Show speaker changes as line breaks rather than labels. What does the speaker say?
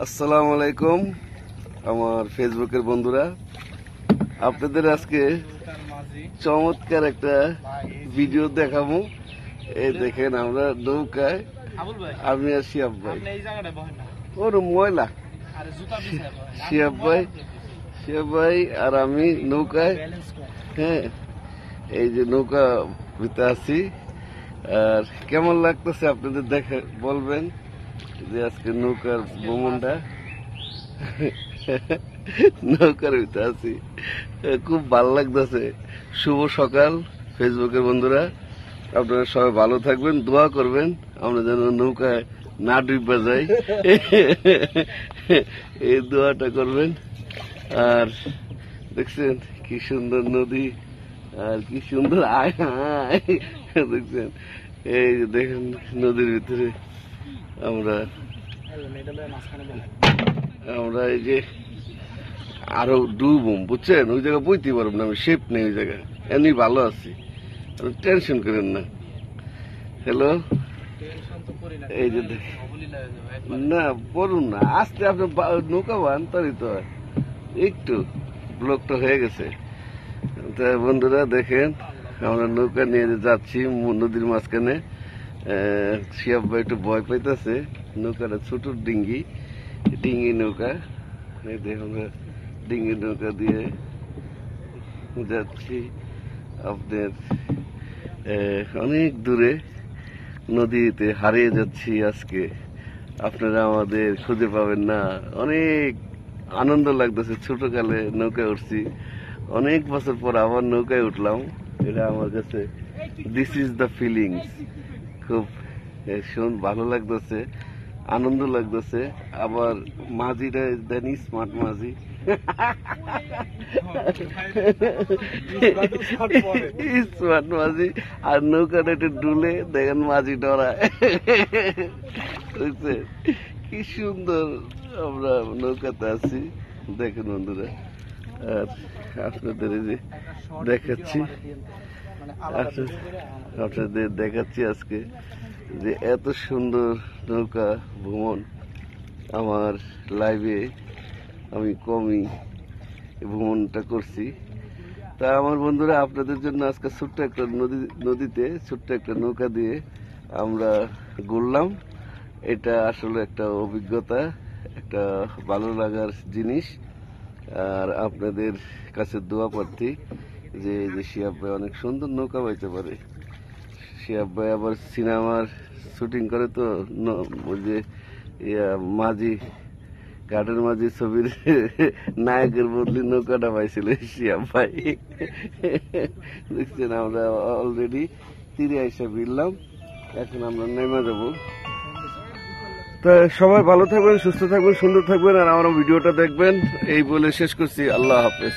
আসসালামু আলাইকুম আমার ফেসবুকের বন্ধুরা, আপনাদের আজকে চমৎকার একটা ভিডিও দেখাবো। এই দেখেন আমরা নৌকায়, আমি আর শিয়াব ভাই, ওর ময়লা শিয়াব ভাই আর আমি নৌকায়, হ্যাঁ এই যে নৌকা ভিতরে আছি। আর কেমন লাগতেছে আপনাদের দেখে বলবেন যে আজকে নৌকার ভ্রমণটা। নৌকার ভিতরে আছি, খুব ভালো লাগতেছে। শুভ সকাল ফেসবুকের বন্ধুরা, আপনারা সবাই ভালো থাকবেন, দোয়া করবেন আমরা যেন নৌকায় না ডুবে যাই, এই দোয়াটা করবেন। আর দেখছেন কি সুন্দর নদী, আর কি সুন্দর আয় দেখছেন, এই যে দেখেন নদীর ভিতরে আমরা এই যে আরো ডুবুম, বুঝছেন, ওই জায়গায় বইতে পারব না, আমি শেপ নেই ওই জায়গায়, এমনি ভালো আছি, টেনশন করেন না। হ্যালো, এই যে না পড়ুন না, আস্তে আপনি নৌকা বান তারই তো একটু ব্লকটা হয়ে গেছে। তা বন্ধুরা দেখেন আমরা নৌকা নিয়ে যাচ্ছি নদীর মাঝখানে। শিয়াব ভাই একটু ভয় পাইতেছে, নৌকাটা ছোট ডিঙ্গি নৌকা, দেখুন ডিঙ্গি নৌকা দিয়ে যাচ্ছি আপনার অনেক দূরে, নদীতে হারিয়ে যাচ্ছি আজকে, আপনারা আমাদের খুঁজে পাবেন না। অনেক আনন্দ লাগতেছে, ছোটকালে নৌকায় উঠছি, অনেক বছর পর আবার নৌকায় উঠলাম, এটা আমার কাছে দিস ইজ দ্য ফিলিংস। খুব ভালো লাগতেছে, আনন্দ লাগতেছে। আবার মাঝিটা দেনি স্মার্ট মাঝি, স্মার্ট মাঝি, আর নৌকাটা একটু ডুলে দেখেন মাঝি ডরায়, বুঝছেন কি সুন্দর আমরা নৌকাতে আছি। দেখেন বন্ধুরা, আর আপনাদের এই যে দেখাচ্ছি, আপনাদের দেখাচ্ছি আজকে যে এত সুন্দর নৌকা ভ্রমণ আমার লাইভে আমি কমই ভ্রমণটা করছি। তা আমার বন্ধুরা আপনাদের জন্য আজকে ছোট্ট একটা নদীতে ছোট্ট একটা নৌকা দিয়ে আমরা ঘুরলাম। এটা আসলে একটা অভিজ্ঞতা, একটা ভালো লাগার জিনিস। আর আপনাদের কাছে দোয়া প্রার্থী যে শিয়াব ভাই অনেক সুন্দর নৌকা বাইতে পারে। শিয়াব ভাই আবার সিনেমার শুটিং করে, তো ওই যে মাঝি, ঘাটের মাঝি ছবির নায়কের বদলি নৌকাটা পাইছিল শিয়াব ভাই। দেখছেন আমরা অলরেডি তীরে এসে ফিরলাম, এখন আমরা নেমে যাবো। তা সবাই ভালো থাকবেন, সুস্থ থাকবেন, সুন্দর থাকবেন, আর আমার ভিডিওটা দেখবেন, এই বলে শেষ করছি। আল্লাহ হাফেজ।